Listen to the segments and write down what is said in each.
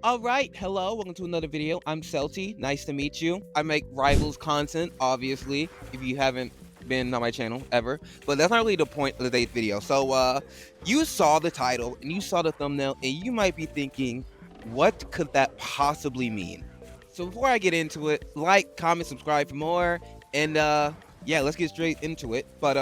All right, hello, welcome to another video. I'm Celty, nice to meet you. I make Rivals content, obviously, if you haven't been on my channel ever, but that's not really the point of today's video. So, you saw the title and you saw the thumbnail and you might be thinking, what could that possibly mean? So before I get into it, like, comment, subscribe for more, and yeah, let's get straight into it. But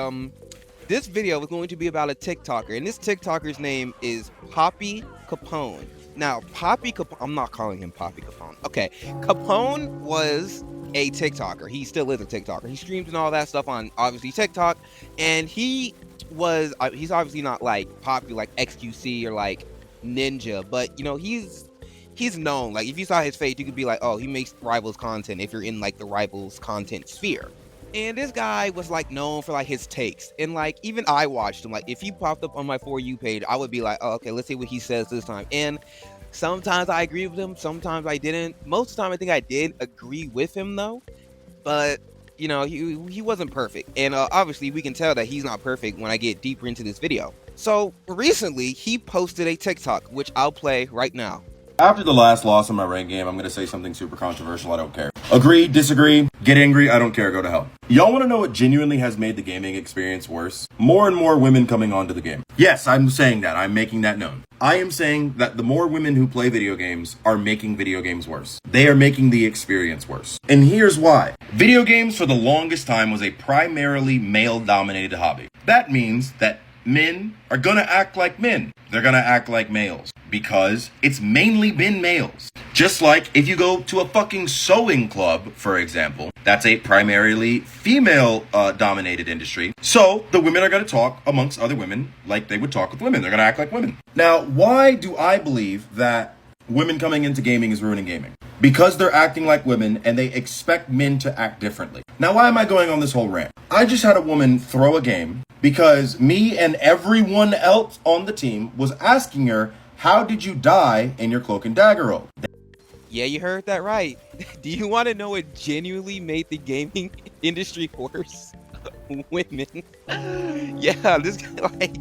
this video is going to be about a TikToker, and this TikToker's name is Poppy Capone. Now, Poppy Capone, I'm not calling him Poppy Capone. Okay, Capone was a TikToker. He still is a TikToker. He streams and all that stuff on, obviously, TikTok, and he's obviously not, like, popular like XQC or, like, Ninja, but, you know, he's known. Like, if you saw his face, you could be like, oh, he makes Rivals content if you're in, like, the Rivals content sphere. And this guy was like known for like his takes, and like even I watched him. Like if he popped up on my For You page, I would be like, oh, okay, let's see what he says this time. And sometimes I agree with him, sometimes I didn't. Most of the time I think I did agree with him though, but you know, he wasn't perfect, and obviously we can tell that he's not perfect when I get deeper into this video. So recently he posted a TikTok which I'll play right now. After the last loss in my rank game, I'm going to say something super controversial. I don't care. Agree, disagree, get angry, I don't care, go to hell. Y'all want to know what genuinely has made the gaming experience worse? More and more women coming onto the game. Yes, I'm saying that. I'm making that known. I am saying that the more women who play video games are making video games worse. They are making the experience worse. And here's why. Video games for the longest time was a primarily male-dominated hobby. That means that men are gonna act like men. They're gonna act like males because it's mainly been males. Just like if you go to a fucking sewing club, for example, that's a primarily female dominated industry. So the women are gonna talk amongst other women like they would talk with women. They're gonna act like women. Now, why do I believe that women coming into gaming is ruining gaming? Because they're acting like women and they expect men to act differently. Now, why am I going on this whole rant? I just had a woman throw a game because me and everyone else on the team was asking her, how did you die in your cloak and dagger role? Yeah, you heard that right. Do you want to know what genuinely made the gaming industry worse? Women. Yeah, this guy, like,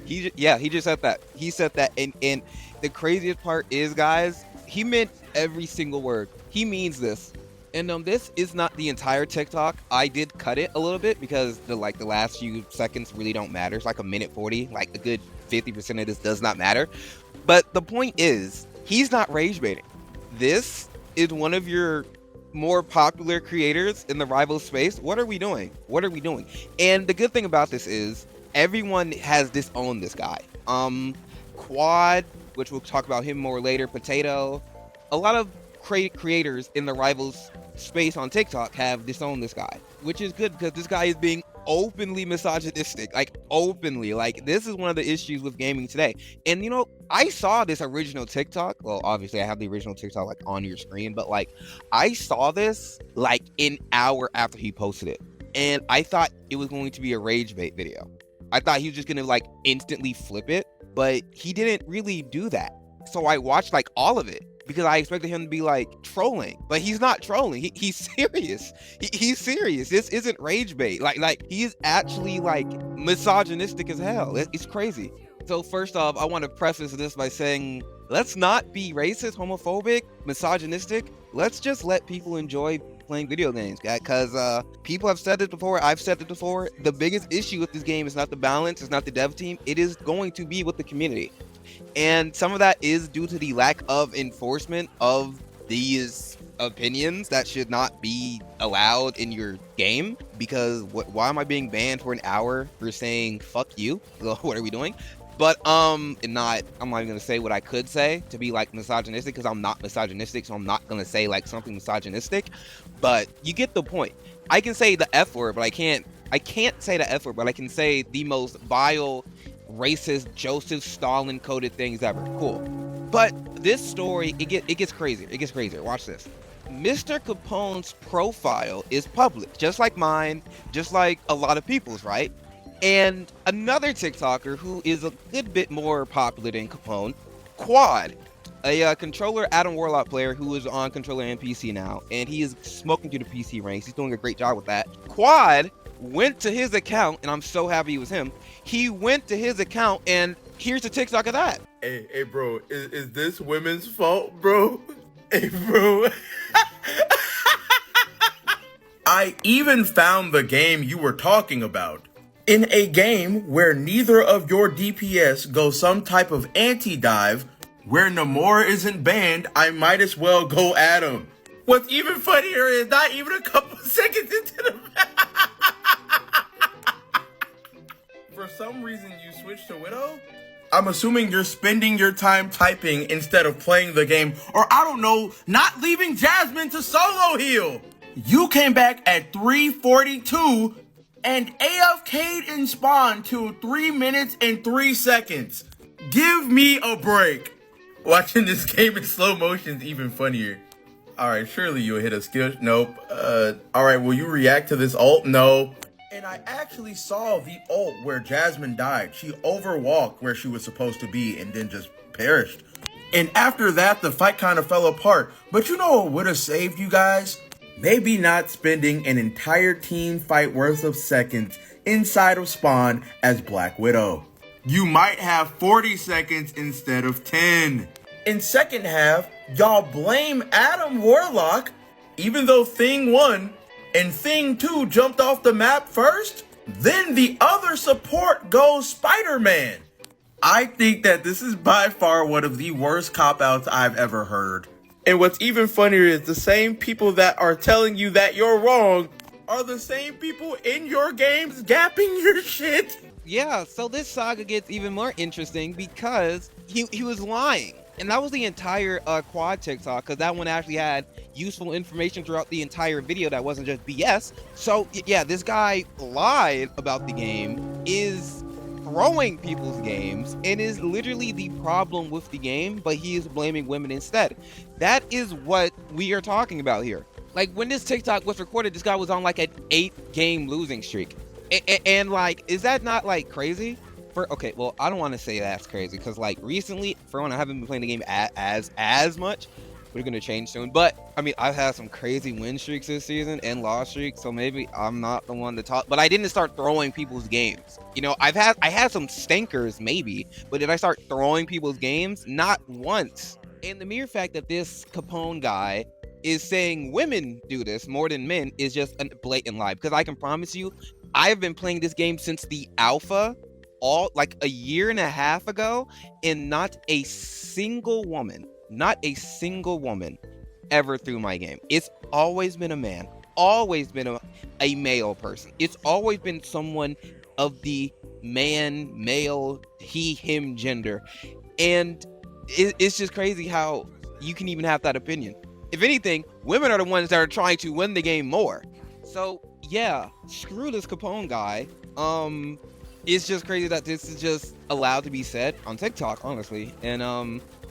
he just said that. He said that, and the craziest part is, guys, he meant every single word. He means this. And this is not the entire TikTok. I did cut it a little bit because the last few seconds really don't matter. It's like a minute 40. Like a good 50% of this does not matter. But the point is, he's not rage baiting. This is one of your more popular creators in the rival space. What are we doing? What are we doing? And the good thing about this is everyone has disowned this guy. Quad, which we'll talk about him more later, Potato, a lot of creators in the rivals space on TikTok have disowned this guy, which is good because this guy is being openly misogynistic, like openly. Like this is one of the issues with gaming today. And you know, I saw this original TikTok. Well, obviously I have the original TikTok like on your screen, but like I saw this like an hour after he posted it, and I thought it was going to be a rage bait video. I thought he was just gonna like instantly flip it, but he didn't really do that. So I watched like all of it because I expected him to be like trolling, but he's not trolling. He's serious. He's serious. This isn't rage bait. Like he's actually like misogynistic as hell. It's crazy. So first off, I want to preface this by saying, let's not be racist, homophobic, misogynistic. Let's just let people enjoy playing video games, guys, because people have said it before. I've said it before. The biggest issue with this game is not the balance. It's not the dev team. It is going to be with the community. And some of that is due to the lack of enforcement of these opinions that should not be allowed in your game. Because why am I being banned for an hour for saying fuck you? What are we doing? But I'm not even gonna say what I could say to be like misogynistic, because I'm not misogynistic, so I'm not gonna say like something misogynistic. But you get the point. I can say the F word, but I can't say the F word, but I can say the most vile, racist, Joseph Stalin coded things ever. Cool. But this story, it gets crazier. It gets crazier. Watch this. Mr. Capone's profile is public, just like mine, just like a lot of people's, right? And another TikToker who is a good bit more popular than Capone, Quad, a controller Adam Warlock player who is on controller and PC now, and he is smoking through the PC ranks. He's doing a great job with that. Quad went to his account, and I'm so happy it was him. He went to his account and Here's the TikTok of that. Hey, bro, is this women's fault, bro? Hey, bro. I even found the game you were talking about. In a game where neither of your DPS go some type of anti-dive, where Namor isn't banned, I might as well go at him. What's even funnier is not even a couple seconds into the match. For some reason, you switched to Widow? I'm assuming you're spending your time typing instead of playing the game, or I don't know, not leaving Jasmine to solo heal. You came back at 3:42 and AFK'd in spawn to 3 minutes and 3 seconds. Give me a break. Watching this game in slow motion is even funnier. Alright, surely you'll hit a skill. Nope. Alright, will you react to this ult? No. And I actually saw the ult where Jasmine died. She overwalked where she was supposed to be and then just perished. And after that, the fight kind of fell apart. But you know what would have saved you guys? Maybe not spending an entire team fight worth of seconds inside of spawn as Black Widow. You might have 40 seconds instead of 10. In second half, y'all blame Adam Warlock, even though Thing won, and Thing 2 jumped off the map first. Then the other support goes Spider-Man. I think that this is by far one of the worst cop-outs I've ever heard. And what's even funnier is the same people that are telling you that you're wrong are the same people in your games gapping your shit. Yeah, so this saga gets even more interesting because he was lying. And that was the entire quad TikTok, because that one actually had useful information throughout the entire video that wasn't just BS. So yeah, this guy lied about the game, is throwing people's games, and is literally the problem with the game, but he is blaming women instead. That is what we are talking about here. Like, when this TikTok was recorded, this guy was on like an 8-game losing streak. And like, is that not like crazy? Okay, well, I don't want to say that's crazy, because like recently, for one, I haven't been playing the game as much. We're gonna change soon, but I mean, I've had some crazy win streaks this season and loss streaks, so maybe I'm not the one to talk. But I didn't start throwing people's games. You know, I had some stinkers maybe, but did I start throwing people's games? Not once. And the mere fact that this Capone guy is saying women do this more than men is just a blatant lie, because I can promise you, I've been playing this game since the alpha, all like a year and a half ago, and not a single woman ever threw my game. It's always been a man, always been a male person. It's always been someone of the male, he, him gender. And it's just crazy how you can even have that opinion. If anything, women are the ones that are trying to win the game more. So yeah, screw this Capone guy. It's just crazy that this is just allowed to be said on TikTok, honestly. And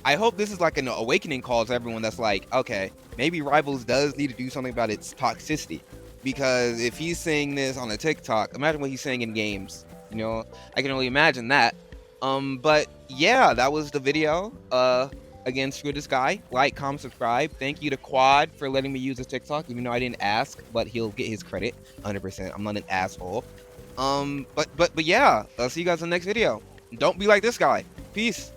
I hope this is like an awakening call to everyone that's like, okay, maybe Rivals does need to do something about its toxicity. Because if he's saying this on a TikTok, imagine what he's saying in games. You know, I can only imagine that. But yeah, that was the video. Again, screw this guy. Like, comment, subscribe. Thank you to Quad for letting me use his TikTok, even though I didn't ask, but he'll get his credit 100%. I'm not an asshole. But yeah, I'll see you guys in the next video. Don't be like this guy. Peace.